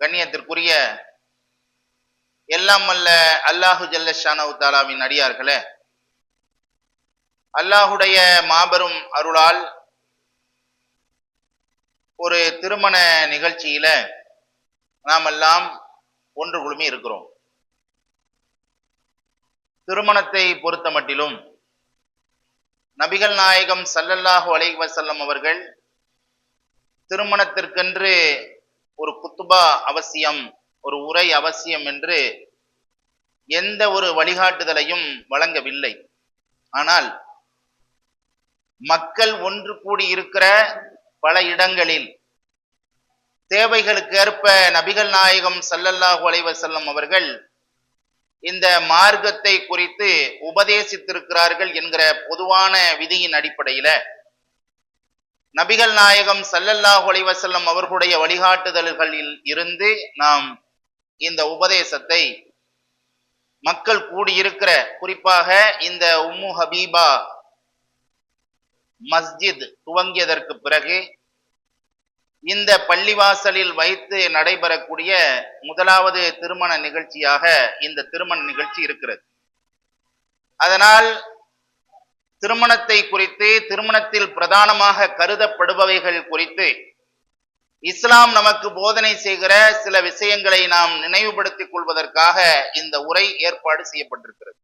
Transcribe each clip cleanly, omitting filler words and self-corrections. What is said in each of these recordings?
கண்ணியத்திற்குரிய எல்லாம் அல்ல அல்லாஹு ஜல்ல ஷானஹு தஆலாவின் அடியார்களே, அல்லாஹுடைய மாபெரும் அருளால் ஒரு திருமண நிகழ்ச்சியில நாம் எல்லாம் ஒன்று குழுமி இருக்கிறோம். திருமணத்தை பொறுத்த மட்டிலும் நபிகள் நாயகம் ஸல்லல்லாஹு அலைஹி வஸல்லம் அவர்கள் திருமணத்திற்கென்று ஒரு குத்துபா அவசியம், ஒரு உரை அவசியம் என்று எந்த ஒரு வழிகாட்டுதலையும் வழங்கவில்லை. ஆனால் மக்கள் ஒன்று கூடி இருக்கிற பல இடங்களில் தேவைகளுக்கேற்ப நபிகள் நாயகம் ஸல்லல்லாஹு அலைஹி வஸல்லம் அவர்கள் இந்த மார்க்கத்தை குறித்து உபதேசித்திருக்கிறார்கள் என்கிற பொதுவான விதியின் அடிப்படையில நபிகள் நாயகம் ஸல்லல்லாஹு அலைஹி வஸல்லம் அவர்களுடைய வழிகாட்டுதல்களில் இருந்து நாம் இந்த உபதேசத்தை மக்கள் கூடியிருக்கிற, குறிப்பாக இந்த உம்மு ஹபீபா மஸ்ஜித் துவங்கியதற்கு பிறகு இந்த பள்ளிவாசலில் வைத்து நடைபெறக்கூடிய முதலாவது திருமண நிகழ்ச்சியாக இந்த திருமண நிகழ்ச்சி இருக்கிறது. அதனால் திருமணத்தை குறித்து, திருமணத்தில் பிரதானமாக கருதப்படுபவைகள் குறித்து இஸ்லாம் நமக்கு போதனை செய்கிற சில விஷயங்களை நாம் நினைவுபடுத்திக் கொள்வதற்காக இந்த உரை ஏற்பாடு செய்யப்பட்டிருக்கிறது.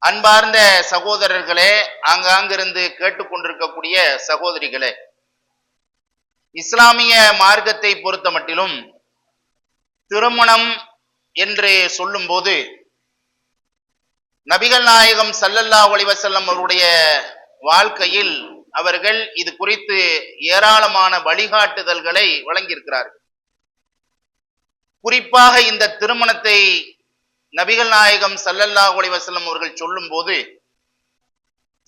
அன்பார்ந்த சகோதரர்களே, ஆங்காங்கிருந்து கேட்டுக்கொண்டிருக்கக்கூடிய சகோதரிகளே, இஸ்லாமிய மார்க்கத்தை பொறுத்த மட்டிலும் திருமணம் என்று சொல்லும் போது நபிகள் நாயகம் ஸல்லல்லாஹு அலைஹி வஸல்லம் அவருடைய வாழ்க்கையில் அவர்கள் இது குறித்து ஏராளமான வழிகாட்டுதல்களை வழங்கியிருக்கிறார்கள். குறிப்பாக இந்த திருமணத்தை நபிகள் நாயகம் ஸல்லல்லாஹு அலைஹி வஸல்லம் அவர்கள் சொல்லும் போது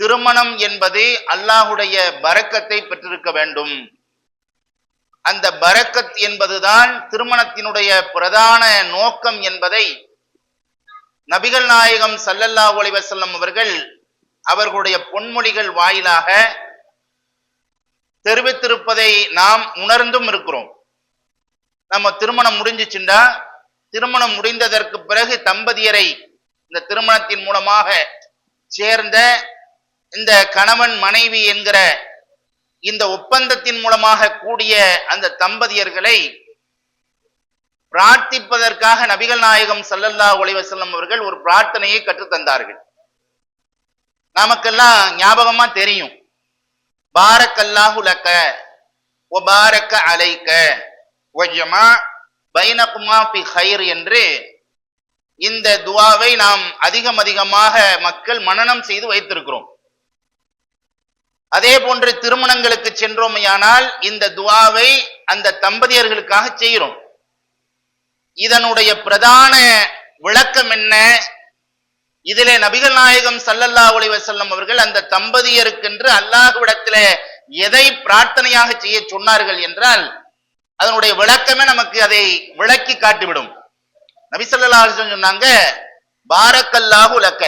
திருமணம் என்பது அல்லாஹுடைய பரக்கத்தை பெற்றிருக்க வேண்டும், அந்த பரக்கத் என்பதுதான் திருமணத்தினுடைய பிரதான நோக்கம் என்பதை நபிகள் நாயகம் ஸல்லல்லாஹு அலைஹி வஸல்லம் அவர்கள் அவர்களுடைய பொன்மொழிகள் வாயிலாக தெரிவித்திருப்பதை நாம் உணர்ந்தும் இருக்கிறோம். நம்ம திருமணம் முடிஞ்சிச்சுண்டா, திருமணம் முடிந்ததற்கு பிறகு தம்பதியரை இந்த திருமணத்தின் மூலமாக சேர்ந்த இந்த கணவன் மனைவி என்கிற இந்த ஒப்பந்தத்தின் மூலமாக கூடிய அந்த தம்பதியர்களை பிரார்த்திப்பதற்காக நபிகள் நாயகம் ஸல்லல்லாஹு அலைஹி வஸல்லம் அவர்கள் ஒரு பிரார்த்தனையை கற்றுத்தந்தார்கள். நமக்கெல்லாம் ஞாபகமா தெரியும், பாரக்கல்லாஹு லக வ பாரக்க அலைக வ ஜமா பைனகுமா ஃபி கைர் என்று இந்த துஆவை நாம் அதிகமாக மக்கள் மனனம் செய்து வைத்திருக்கிறோம். அதே போன்று திருமணங்களுக்கு சென்றோமையானால் இந்த துஆவை அந்த தம்பதியர்களுக்காக செய்கிறோம். இதனுடைய பிரதான விளக்கம் என்ன? இதிலே நபிகள் நாயகம் ஸல்லல்லாஹு அலைஹி வஸல்லம் அவர்கள் அந்த தம்பதியருக்கென்று அல்லாஹ்விடத்திலே எதை பிரார்த்தனையாக செய்ய சொன்னார்கள் என்றால் அதனுடைய விளக்கமே நமக்கு அதை விளக்கி காட்டிவிடும். நபி ஸல்லல்லாஹு அலைஹி வஸல்லம் சொன்னாங்க, பாரக்கல்லாஹு லக,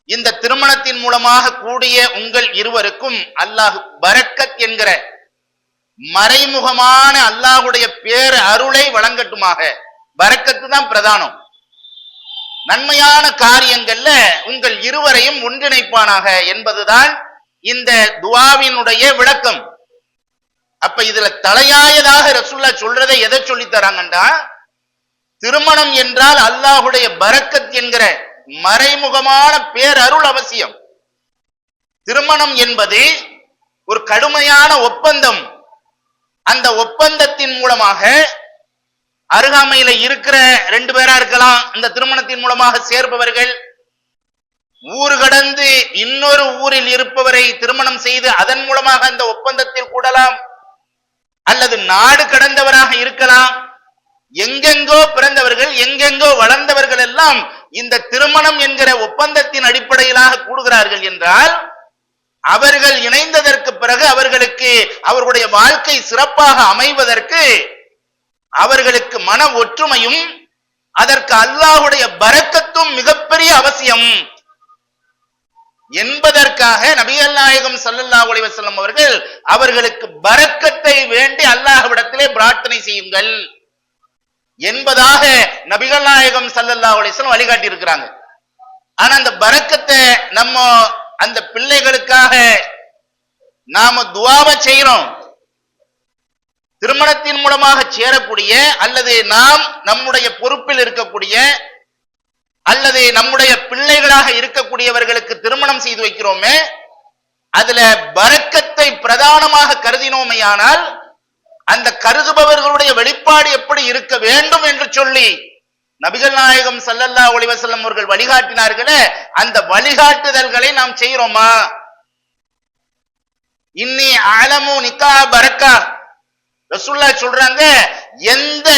இந்த திருமணத்தின் மூலமாக கூடிய உங்கள் இருவருக்கும் அல்லாஹ் பரக்கத் என்கிற மறைமுகமான அல்லாஹுடைய பேர் அருளை வழங்கட்டுமாக. பரக்கத்து தான் பிரதானம். நன்மையான காரியங்கள்ல உங்கள் இருவரையும் ஒன்றிணைப்பானாக என்பதுதான் இந்த துஆவினுடைய விளக்கம். அப்ப இதுல தலையாயதாக ரசூலுல்லாஹ் சொல்றதை எதை சொல்லி தராங்கண்டா, திருமணம் என்றால் அல்லாஹுடைய பரக்கத் என்கிற மறைமுகமான பேரருள் அவசியம். திருமணம் என்பது ஒரு கடுமையான ஒப்பந்தம். அந்த ஒப்பந்தத்தின் மூலமாக அருகாமையில இருக்கிற ரெண்டு பேரா இருக்கலாம், இந்த திருமணத்தின் மூலமாக சேர்பவர்கள். ஊர் கடந்து இன்னொரு ஊரில் இருப்பவரை திருமணம் செய்து அதன் மூலமாக அந்த ஒப்பந்தத்தில் கூடலாம், அல்லது நாடு கடந்தவராக இருக்கலாம். எங்கெங்கோ பிறந்தவர்கள், எங்கெங்கோ வளர்ந்தவர்கள் எல்லாம் இந்த திருமணம் என்கிற ஒப்பந்தத்தின் அடிப்படையிலாக கூடுகிறார்கள் என்றால் அவர்கள் இணைந்ததற்கு பிறகு அவர்களுக்கு அவர்களுடைய வாழ்க்கை சிறப்பாக அமைவதற்கு அவர்களுக்கு மன ஒற்றுமையும் அதற்கு அல்லாஹுடைய பரக்கத்தும் மிகப்பெரிய அவசியம் என்பதற்காக நபிகள் நாயகம் ஸல்லல்லாஹு அலைஹி வஸல்லம் அவர்கள் அவர்களுக்கு பரக்கத்தை வேண்டி அல்லாஹ்விடத்திலே பிரார்த்தனை பிரார்த்தனை செய்யுங்கள் என்பதாக நபிகள் நாயகம் ஸல்லல்லாஹு அலைஹி வஸல்லம் வழிகாட்டி இருக்கிறாங்க. ஆனா அந்த பரக்கத்தை நம்ம அந்த பிள்ளைகளுக்காக நாம துஆவை செய்யறோம். திருமணத்தின் மூலமாக சேரக்கூடிய அல்லது நாம் நம்முடைய பொறுப்பில் இருக்கக்கூடிய அல்லது நம்முடைய பிள்ளைகளாக இருக்கக்கூடியவர்களுக்கு திருமணம் செய்து வைக்கிறோமே, அதுல பரக்கத்தை பிரதானமாக கருதினோமையானால் அந்த கருதுபவர்களுடைய வெளிப்பாடு எப்படி இருக்க வேண்டும் என்று சொல்லி நபிகள் நாயகம் ஸல்லல்லாஹு அலைஹி வஸல்லம் அவர்கள் வழிகாட்டினார்களே, அந்த வழிகாட்டுதல்களை நாம் செய்கிறோமா? இன்னி அலமு நிக்கா பரக்கா, ரசூலுல்லாஹ் சொல்றாங்க, எந்த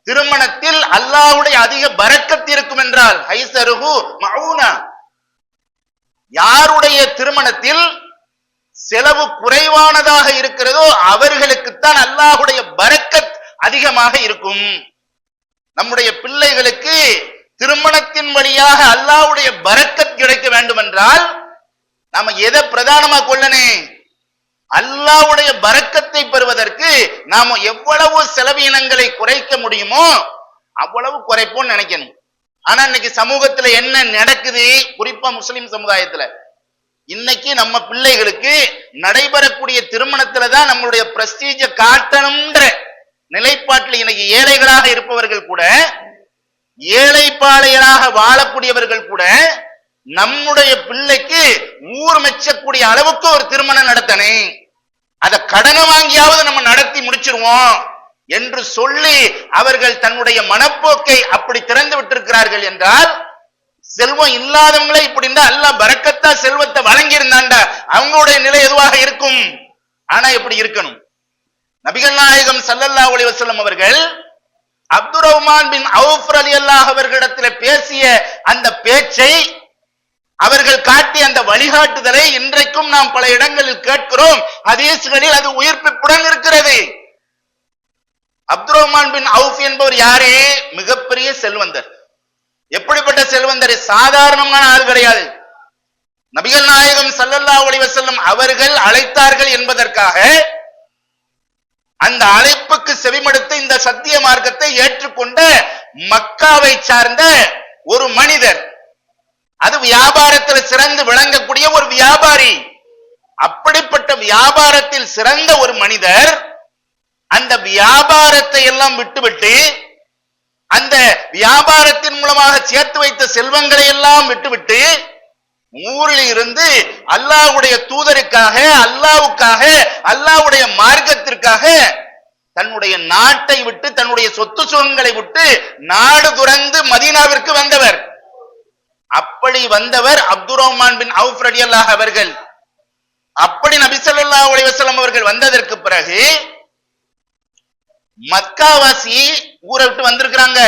திருமணத்தில் அல்லாஹ்வுடைய அதிக பரக்கத் இருக்கும் என்றால் ஹைஸருஹு மஊனா, யாருடைய திருமணத்தில் செலவு குறைவானதாக இருக்கிறதோ அவர்களுக்குத்தான் அல்லாஹ்வுடைய பரக்கத் அதிகமாக இருக்கும். நம்முடைய பிள்ளைகளுக்கு திருமணத்தின் வழியாக அல்லாஹ்வுடைய பரக்கத் கிடைக்க வேண்டும் என்றால் நாம எதை பிரதானமா கொள்ளனே? அல்லாஹ்வுடைய பரக்கத்தை பெறுவதற்கு நாம எவ்வளவு செலவினங்களை குறைக்க முடியுமோ அவ்வளவு குறைப்போம் நினைக்கணும். ஆனா இன்னைக்கு சமூகத்துல என்ன நடக்குது, குறிப்பா முஸ்லிம் சமுதாயத்துல, இன்னைக்கு நம்ம பிள்ளைகளுக்கு நடைபெறக்கூடிய திருமணத்துலதான் நம்மளுடைய பிரஸ்டீஜ காட்டணும்ன்ற நிலைப்பாட்டில் இன்னைக்கு ஏழைகளாக இருப்பவர்கள் கூட, ஏழைப்பாளையராக வாழக்கூடியவர்கள் கூட நம்முடைய பிள்ளைக்கு ஊர் மெச்சக்கூடிய அளவுக்கு ஒரு திருமணம் நடத்தனே, அதை கடனை வாங்கியாவது நம்ம நடத்தி முடிச்சிருவோம் என்று சொல்லி அவர்கள் தன்னுடைய மனப்போக்கை அப்படி திறந்து விட்டிருக்கிறார்கள் என்றால், செல்வம் இல்லாதவங்களே இப்படி இருந்தா அல்லாஹ் பரக்கத்தா செல்வத்தை வழங்கி இருந்தாண்டா அவங்களுடைய நிலை எதுவாக இருக்கும்? ஆனா எப்படி இருக்கணும்? நபிகள் நாயகம் ஸல்லல்லாஹு அலைஹி வஸல்லம் அவர்கள் அப்துர் ரஹ்மான் பின் அவுஃப் ரலியல்லாஹு அவர்களிடத்தில் பேசிய அந்த பேச்சை, அவர்கள் காட்டிய அந்த வழிகாட்டுதலை இன்றைக்கும் நாம் பல இடங்களில் கேட்கிறோம். ஹதீஸ்களில் அது உயிர்ப்பிப்புடன் இருக்கிறது. அப்துர் ரஹ்மான் பின் அவுஃப் என்பவர் யாரே? மிகப்பெரிய செல்வந்தர். எப்படிப்பட்ட செல்வந்தர்? சாதாரணமான ஆள் கிடையாது. நபிகள் நாயகம் ஸல்லல்லாஹு அலைஹி வஸல்லம் அவர்கள் அழைத்தார்கள் என்பதற்காக அந்த அழைப்புக்கு செவிமடுத்து இந்த சத்திய மார்க்கத்தை ஏற்றுக்கொண்ட மக்காவை சார்ந்த ஒரு மனிதர், அது வியாபாரத்தில் சிறந்து விளங்கக்கூடிய ஒரு வியாபாரி. அப்படிப்பட்ட வியாபாரத்தில் சிறந்த ஒரு மனிதர் அந்த வியாபாரத்தை எல்லாம் விட்டுவிட்டு, அந்த வியாபாரத்தின் மூலமாக சேர்த்து வைத்த செல்வங்களை எல்லாம் விட்டுவிட்டு ஊரில் இருந்து அல்லாஹ்வுடைய தூதருக்காக, அல்லாஹ்வுக்காக, அல்லாஹ்வுடைய மார்க்கத்திற்காக தன்னுடைய நாட்டை விட்டு, தன்னுடைய சொத்து சுகங்களை விட்டு நாடு துறந்து மதீனாவிற்கு வந்தவர். அப்படி வந்தவர் அப்துர் ரஹ்மான் பின் அவுஃப் ரலியல்லாஹு அவர்கள். அப்படி நபி ஸல்லல்லாஹு அலைஹி வஸல்லம் அவர்கள் வந்ததற்கு பிறகு மக்காவாசி ஊரை விட்டு வந்திருக்கிறாங்க.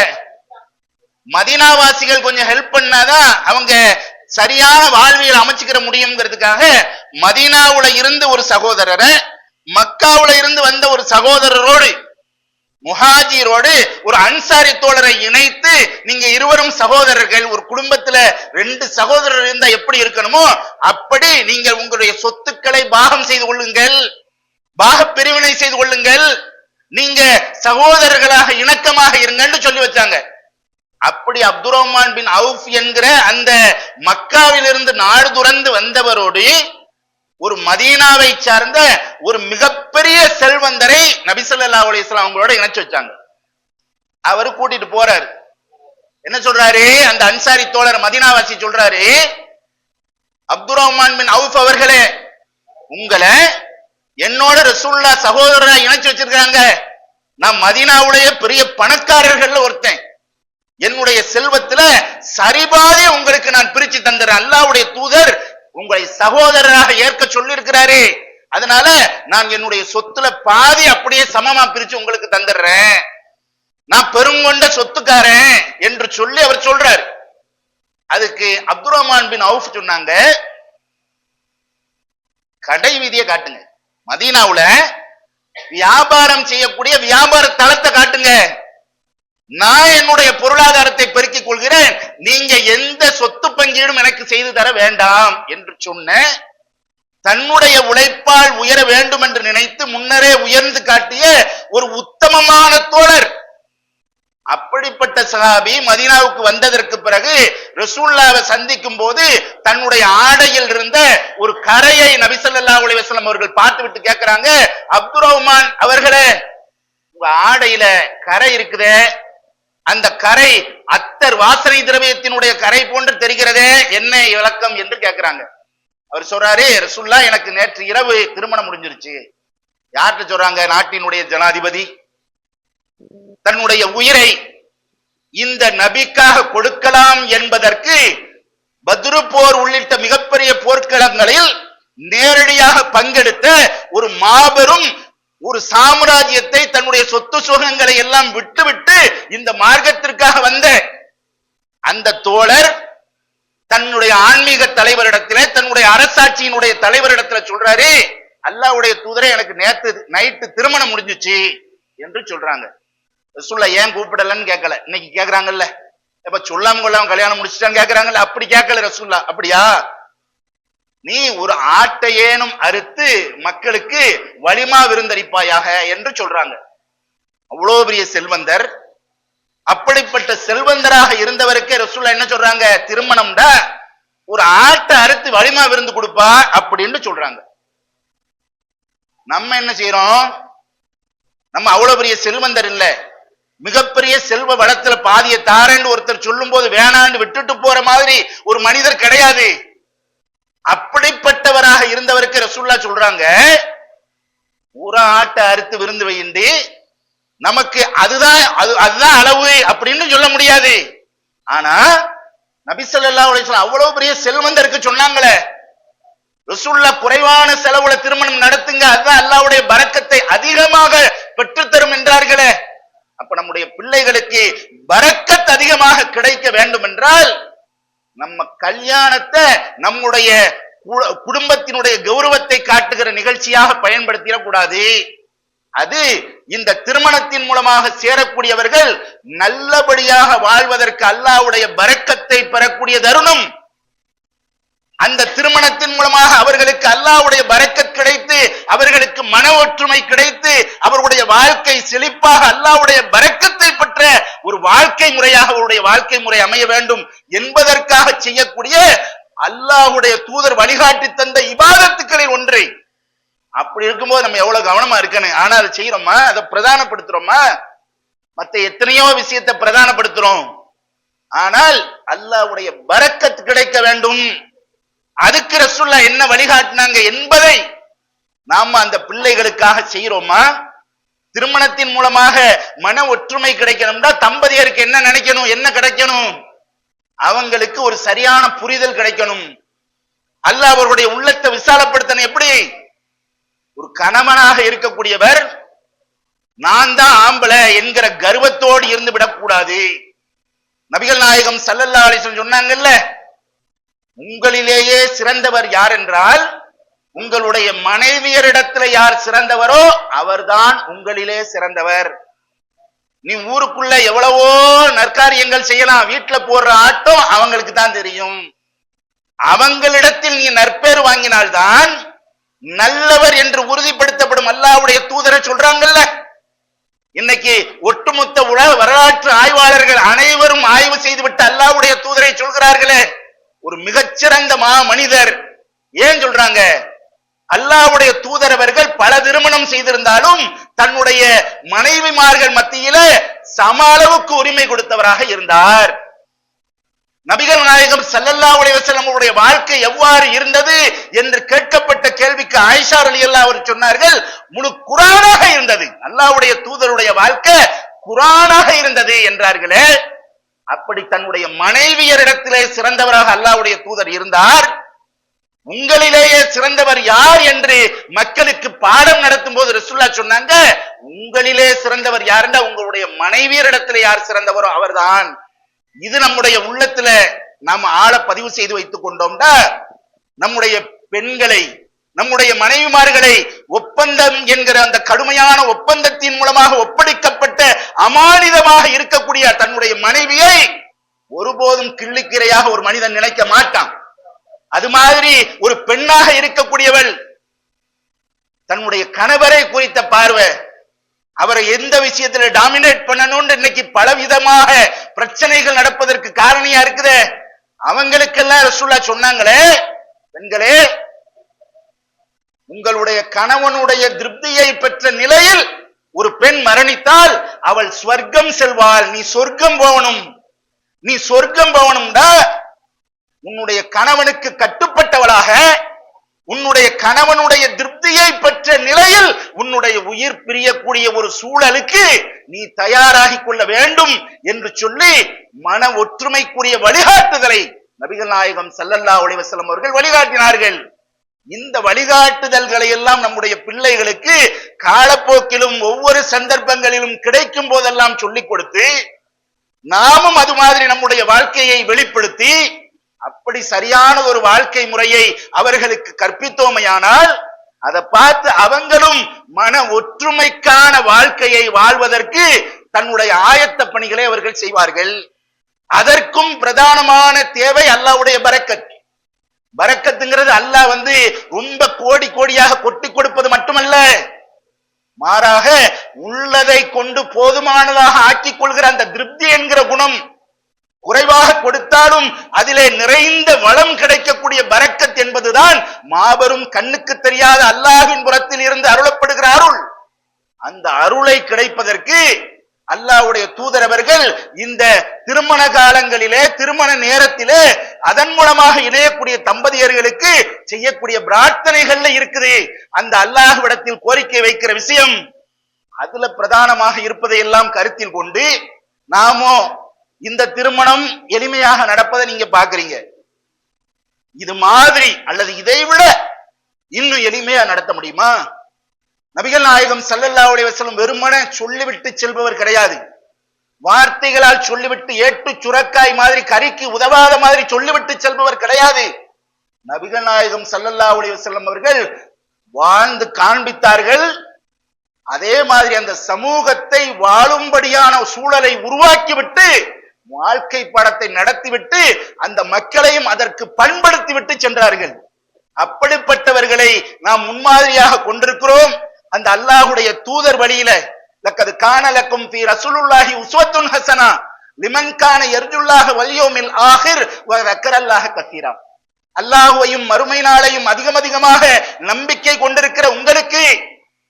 மதீனாவாசிகள் கொஞ்சம் ஹெல்ப் பண்ணாதான் அவங்க சரியான வாழ்வியல் அமைச்சுக்கிற முடியுங்கிறதுக்காக மதீனாவுல இருந்து ஒரு சகோதரரை, மக்காவுல இருந்து வந்த ஒரு சகோதரரோடு, முஹாஜிரோடு ஒரு அன்சாரி தோழரை இணைத்து, நீங்க இருவரும் சகோதரர்கள், ஒரு குடும்பத்துல 2 சகோதரர் இருந்தா எப்படி இருக்கணுமோ அப்படி நீங்கள் உங்களுடைய சொத்துக்களை பாகம் செய்து கொள்ளுங்கள், பாக பிரிவினை செய்து கொள்ளுங்கள், நீங்க சகோதரர்களாக இணக்கமாக இருங்கன்னு சொல்லி வச்சாங்க. அப்படி அப்துர் ரஹ்மான் பின் அவுஃப் என்கிற அந்த மக்காவிலிருந்து நாடு துறந்து வந்தவரோடு ஒரு மதீனாவை சார்ந்த ஒரு மிகப்பெரிய செல்வந்தரை நபி ஸல்லல்லாஹு அலைஹி வஸல்லம் அவங்களோட இணைச்சு வச்சாங்க. அவரு கூட்டிட்டு போறாரு. என்ன சொல்றாரு? அந்த அன்சாரி தோழர் மதீனாவாசி சொல்றாரு, அப்துர் ரஹ்மான் பின் அவுஃப் அவர்களே, உங்களை என்னோட ரசூலுல்லாஹ் சகோதரரா இணைச்சு வச்சிருக்காங்க. நான் மதீனாவுடைய பெரிய பணக்காரர்கள் ஒருத்தன். என்னுடைய செல்வத்துல சரிபாதி உங்களுக்கு நான் பிரிச்சு தந்துறேன். அல்லாஹ்வுடைய தூதர் உங்களை சகோதரராக ஏற்க சொல்லி இருக்கிறாரு. அதனால நான் என்னுடைய சொத்துல பாதி அப்படியே சமமா பிரிச்சு உங்களுக்கு தந்துடுறேன். நான் பெருங்கொண்ட சொத்துக்காரன் என்று சொல்லி அவர் சொல்றாரு. அதுக்கு அப்துர் ரஹ்மான் பின் அவுஃப் சொன்னாங்க, கடை வீதியை காட்டுங்க, மதீனாவுல வியாபாரம் செய்யக்கூடிய வியாபார தளத்தை காட்டுங்க, நான் என்னுடைய பொருளாதாரத்தை பெருக்கிக் கொள்கிறேன், நீங்க எந்த சொத்து பங்கீடும் எனக்கு செய்து தர வேண்டாம் என்று சொன்ன, தன்னுடைய உழைப்பால் உயர வேண்டும் என்று நினைத்து முன்னரே உயர்ந்து காட்டிய ஒரு சஹாபி மதீனாவுக்கு வந்ததற்கு பிறகு ரசூலுல்லாஹ்வை சந்திக்கும் போது தன்னுடைய ஆடையில் இருந்த ஒரு கரையை நபி ஸல்லல்லாஹு அலைஹி வஸல்லம் அவர்கள் பார்த்து விட்டு கேட்கிறாங்க, அப்துர் ரஹ்மான் அவர்களே, உங்க ஆடையில கரை இருக்குதே, அந்த கரை அத்தர் வாசனை திரவியத்தினுடைய கரை போன்று தெரிகிறதே, என்ன விளக்கம் என்று கேட்கிறாங்க. அவர் சொல்றாரு, ரசூலுல்லாஹ் எனக்கு நேற்று இரவு திருமணம் முடிஞ்சிருச்சு. யார்கிட்ட சொல்றாங்க? நாட்டினுடைய ஜனாதிபதி தன்னுடைய உயிரை இந்த நபிக்காக கொடுக்கலாம் என்பதற்கு பத்ரு போர் உள்ளிட்ட மிகப்பெரிய போர்க்களங்களில் நேரடியாக பங்கெடுத்த ஒரு மாபெரும் ஒரு சாம்ராஜ்யத்தை, தன்னுடைய சொத்து சுகங்களை எல்லாம் விட்டுவிட்டு இந்த மார்க்கத்திற்காக வந்த அந்த தோழர் தன்னுடைய ஆன்மீக தலைவரிடத்திலே, தன்னுடைய அரசாட்சியினுடைய தலைவரிடத்துல சொல்றாரு, அல்லாஹ்வுடைய தூதரே, எனக்கு நேத்து நைட்டு திருமணம் முடிஞ்சிச்சு என்று சொல்றாங்க. ரசூலுல்லாஹ் ஏன் கூப்பிடலன்னு கேட்கல. இன்னைக்கு கேக்குறாங்கல்ல, இப்ப சொல்லாம கொள்ளாம கல்யாணம் முடிச்சுட்டான்னு கேக்குறாங்கல்ல, அப்படி கேட்கல ரசூலுல்லாஹ். அப்படியா, நீ ஒரு ஆட்டையேனும் அறுத்து மக்களுக்கு வலிமா விருந்தளிப்பாயாக என்று சொல்றாங்க. அவ்வளவு பெரிய செல்வந்தர், அப்படிப்பட்ட செல்வந்தராக இருந்தவருக்கே ரசூலுல்லாஹ் என்ன சொல்றாங்க? திருமணம்டா ஒரு ஆட்டை அறுத்து வலிமா விருந்து கொடுப்பா அப்படின்னு சொல்றாங்க. நம்ம என்ன செய்யறோம்? நம்ம அவ்வளவு பெரிய செல்வந்தர் இல்ல, மிகப்பெரிய செல்வ வளத்துல பாதிய தாரேன்னு ஒருத்தர் சொல்லும் போது வேணான்னு விட்டுட்டு போற மாதிரி ஒரு மனிதர் கிடையாது. அப்படிப்பட்டவராக இருந்தவருக்கு ரசூலுல்லாஹ் சொல்றாங்க, ஒரு ஆட்டை அறுத்து விருந்து வைந்து நமக்கு அதுதான் அளவு அப்படின்னு சொல்ல முடியாது. ஆனா நபி ஸல்லல்லாஹு அலைஹி வஸல்லம் அவ்வளவு பெரிய செல்வந்தருக்கு சொன்னாங்களே, ரசூலுல்லாஹ் குறைவான செலவுல திருமணம் நடத்துங்க, அதுதான் அல்லாஹ்வுடைய பரக்கத்தை அதிகமாக பெற்றுத்தரும் என்றார்களே. அப்ப நம்முடைய பிள்ளைகளுக்கு பரக்கத் அதிகமாக கிடைக்க வேண்டும் என்றால் நம்ம கல்யாணத்தை நம்முடைய குடும்பத்தினுடைய கௌரவத்தை காட்டுகிற நிகழ்ச்சியாக பயன்படுத்திடக்கூடாது. அது இந்த திருமணத்தின் மூலமாக சேரக்கூடியவர்கள் நல்லபடியாக வாழ்வதற்கு அல்லாஹ்வுடைய பரக்கத்தை பெறக்கூடிய தருணம். அந்த திருமணத்தின் மூலமாக அவர்களுக்கு அல்லாஹ்வுடைய பரக்கத் கிடைத்து, அவர்களுக்கு மன ஒற்றுமை கிடைத்து, அவர்களுடைய வாழ்க்கை செழிப்பாக அல்லாஹ்வுடைய பரக்கத்தை பெற்ற ஒரு வாழ்க்கை முறையாக அவருடைய வாழ்க்கை முறை அமைய வேண்டும் என்பதற்காக செய்யக்கூடிய அல்லாஹ்வுடைய தூதர் வழிகாட்டி தந்த இபாதத்துக்களில் ஒன்றை. அப்படி இருக்கும்போது நம்ம எவ்வளவு கவனமா இருக்கணும். ஆனா அதை செய்யறோமா? அதை பிரதானப்படுத்துறோமா? மத்த எத்தனையோ விஷயத்தை பிரதானப்படுத்துறோம். ஆனால் அல்லாஹ்வுடைய பரக்கத் கிடைக்க வேண்டும், அதுக்கு ரசூலுல்லாஹ் என்ன வழிகாட்டினாங்க என்பதை நாம அந்த பிள்ளைகளுக்காக செய்யறோமா? திருமணத்தின் மூலமாக மன ஒற்றுமை கிடைக்கணும்னா தம்பதியருக்கு என்ன நினைக்கணும், என்ன கிடைக்கணும்? அவங்களுக்கு ஒரு சரியான புரிதல் கிடைக்கணும். அல்லாஹ் அவர்களுடைய உள்ளத்தை விசாலப்படுத்தணும். எப்படி? ஒரு கணவனாக இருக்கக்கூடியவர் நான் தான் ஆம்பளை என்கிற கர்வத்தோடு இருந்து விடக்கூடாது. நபிகள் நாயகம் ஸல்லல்லாஹு அலைஹி வஸல்லம் சொன்னாங்கல்ல, உங்களிலேயே சிறந்தவர் யார் என்றால் உங்களுடைய மனைவியரிடத்துல யார் சிறந்தவரோ அவர்தான் உங்களிலே சிறந்தவர். நீ ஊருக்குள்ள எவ்வளவோ நற்காரியங்கள் செய்யலாம், வீட்டுல போடுற ஆட்டம் அவங்களுக்கு தான் தெரியும். அவங்களிடத்தில் நீ நற்பேர் வாங்கினால்தான் நல்லவர் என்று உறுதிப்படுத்தப்படும். அல்லாஹ்வுடைய தூதரை சொல்றாங்கல்ல, இன்னைக்கு ஒட்டுமொத்த உலக வரலாற்று ஆய்வாளர்கள் அனைவரும் ஆய்வு செய்துவிட்டு அல்லாஹ்வுடைய தூதரை சொல்கிறார்களே, ஒரு மிகச்சிறந்த மனிதர். ஏன் சொல்றாங்க? அல்லாஹ்வுடைய தூதர் அவர்கள் பல திருமணம் செய்திருந்தாலும் தன்னுடைய மனைவிமார்கள் மத்தியில சம அளவுக்கு உரிமை கொடுத்தவராக இருந்தார். நபிகள் நாயகம் ஸல்லல்லாஹு அலைஹி வஸல்லம் அவருடைய வாழ்க்கை எவ்வாறு இருந்தது என்று கேட்கப்பட்ட கேள்விக்கு ஆயிஷா ரலியல்லாஹு அன்ஹா சொன்னார்கள், முழு குர்ஆனாக இருந்தது. அல்லாஹ்வுடைய தூதருடைய வாழ்க்கை குர்ஆனாக இருந்தது என்றார்களே. அப்படி தன்னுடைய மனைவியரிடத்திலே சிறந்தவராக அல்லாஹ்வுடைய தூதர் இருந்தார். உங்களிலேயே சிறந்தவர் யார் என்று மக்களுக்கு பாடம் நடத்தும் போது ரசூலுல்லாஹ் சொன்னாங்க, உங்களிலே சிறந்தவர் யாருன்னா உங்களுடைய மனைவியரிடத்திலே யார் சிறந்தவரோ அவர்தான். இது நம்முடைய உள்ளத்துல நாம் ஆள பதிவு செய்து வைத்துக் கொண்டோம்னா நம்முடைய பெண்களை, நம்முடைய மனைவிமார்களை ஒப்பந்தம் என்கிற அந்த கடுமையான ஒப்பந்தத்தின் மூலமாக ஒப்படைக்கப்பட்ட அமானிதமாக இருக்கக்கூடிய தன்னுடைய மனைவியை ஒருபோதும் கிள்ளிக்கிரையாக ஒரு மனிதன் நினைக்க மாட்டான். அது மாதிரி ஒரு பெண்ணாக இருக்கக்கூடியவள் தன்னுடைய கணவரை குறித்த பார்வை, அவரை எந்த விஷயத்துல டாமினேட் பண்ணணும்னு இன்னைக்கு பலவிதமாக பிரச்சனைகள் நடப்பதற்கு காரணியா இருக்குது. அவங்களுக்கெல்லாம் ரசூலுல்லாஹ் சொன்னாங்களே, பெண்களே உங்களுடைய கணவனுடைய திருப்தியை பெற்ற நிலையில் ஒரு பெண் மரணித்தால் அவள் ஸ்வர்க்கம் செல்வாள். நீ சொர்க்கம் போகணும், நீ சொர்க்கம் போகணும்டா உன்னுடைய கணவனுக்கு கட்டுப்பட்டவளாக, உன்னுடைய கணவனுடைய திருப்தியை பெற்ற நிலையில் உன்னுடைய உயிர் பிரியக்கூடிய ஒரு சூழலுக்கு நீ தயாராகி கொள்ள வேண்டும் என்று சொல்லி மன ஒற்றுமைக்குரிய வழிகாட்டுதலை நபிகள் நாயகம் ஸல்லல்லாஹு அலைஹி வஸல்லம் அவர்கள் வழிகாட்டினார்கள். இந்த வழிகாட்டுதல்களை எல்லாம் நம்முடைய பிள்ளைகளுக்கு காலப்போக்கிலும் ஒவ்வொரு சந்தர்ப்பங்களிலும் கிடைக்கும் போதெல்லாம் சொல்லிக் கொடுத்து நாமும் அது மாதிரி நம்முடைய வாழ்க்கையை வெளிப்படுத்தி அப்படி சரியான ஒரு வாழ்க்கை முறையை அவர்களுக்கு கற்பித்தோமையானால் அதை பார்த்து அவங்களும் மன ஒற்றுமைக்கான வாழ்க்கையை வாழ்வதற்கு தன்னுடைய ஆயத்த பணிகளை அவர்கள் செய்வார்கள். அதற்கும் பிரதானமான தேவை அல்லாஹ்வுடைய பரக்கத். பரக்கத்துங்கிறது அல்லாஹ் ரொம்ப கோடி கோடியாக கொட்டி கொடுப்பது மட்டுமல்ல, மாறாக உள்ளதை கொண்டு போதுமானதாக ஆக்கிக் கொள்கிற அந்த திருப்தி என்கிற குணம். குறைவாக கொடுத்தாலும் அதிலே நிறைந்த வளம் கிடைக்கக்கூடிய பரக்கத் என்பதுதான் மாபெரும் கண்ணுக்கு தெரியாத அல்லாஹ்வின் புறத்தில் இருந்து அருளப்படுகிற அருள். அந்த அருளை கிடைப்பதற்கு அல்லாஹ்வுடைய தூதர் அவர்கள் இந்த திருமண காலங்களிலே, திருமண நேரத்திலே அதன் மூலமாக இணையக்கூடிய தம்பதியர்களுக்கு செய்யக்கூடிய பிரார்த்தனைகள்ல இருக்குது. அந்த அல்லாஹ்விடத்தில் கோரிக்கை வைக்கிற விஷயம் அதுல பிரதானமாக இருப்பதை எல்லாம் கருத்தில் கொண்டு நாமோ இந்த திருமணம் எளிமையாக நடப்பதை நீங்க பாக்குறீங்க. இது மாதிரி அல்லது இதை விட இன்னும் எளிமையா நடத்த முடியுமா? நபிகள் நாயகம் ஸல்லல்லாஹு அலைஹி வஸல்லம் வெறுமனே சொல்லிவிட்டு செல்பவர் கிடையாது. வார்த்தைகளால் சொல்லிவிட்டு ஏட்டு சுரக்காய் மாதிரி கறிக்கு உதவாத மாதிரி சொல்லிவிட்டு செல்பவர் கிடையாது. நபிகள் நாயகம் ஸல்லல்லாஹு அலைஹி வஸல்லம் அவர்கள் வாழ்ந்து காண்பித்தார்கள். அதே மாதிரி அந்த சமூகத்தை வாழும்படியான சூழலை உருவாக்கிவிட்டு வாழ்க்கை பாடத்தை நடத்திவிட்டு அந்த மக்களையும் அதற்கு பண்படுத்திவிட்டு சென்றார்கள். அப்படிப்பட்டவர்களை நாம் முன்மாதிரியாக கொண்டிருக்கிறோம். அந்த அல்லாஹ்வுடைய தூதர் வழியில லக்கது கான லக்கும் ஃபீ ரசூலுல்லாஹி உஸ்வத்துன் ஹஸனா லிமன் கான யர்ஜுல்லாஹ வல் யௌமில் ஆகிர் வ ذكرல்லாஹ கஸீரா. அல்லாஹ்வையும் மறுமை நாளையும் அதிகமாக நம்பிக்கை கொண்டிருக்கிற உங்களுக்கு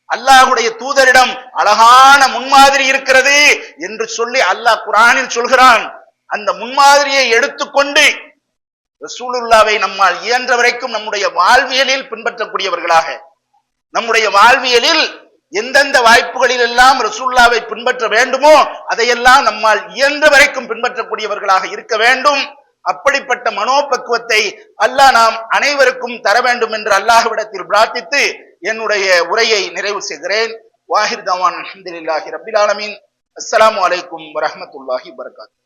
அல்லாஹ்வுடைய தூதரிடம் அழகான முன்மாதிரி இருக்கிறது என்று சொல்லி அல்லாஹ் குர்ஆனில் சொல்கிறான். அந்த முன்மாதிரியை எடுத்துக்கொண்டு ரசூலுல்லாவை நம்மால் இயன்ற வரைக்கும் நம்முடைய வாழ்வியலில் பின்பற்றக்கூடியவர்களாக, நம்முடைய வாழ்வியலில் எந்தெந்த வாய்ப்புகளில் எல்லாம் ரசூலுல்லாவை பின்பற்ற வேண்டுமோ அதையெல்லாம் நம்மால் இயன்ற வரைக்கும் பின்பற்றக்கூடியவர்களாக இருக்க வேண்டும். அப்படிப்பட்ட மனோபக்குவத்தை அல்லாஹ் நாம் அனைவருக்கும் தர வேண்டும் என்று அல்லாஹ்விடத்தில் பிரார்த்தித்து என்னுடைய உரையை நிறைவு செய்கிறேன். வாஹிர் தவான் அல்ஹம்துலில்லாஹி ரப்பில் ஆலமீன். அஸ்ஸலாமு அலைக்கும் வரஹ்மத்துல்லாஹி வபரகாத்துஹு.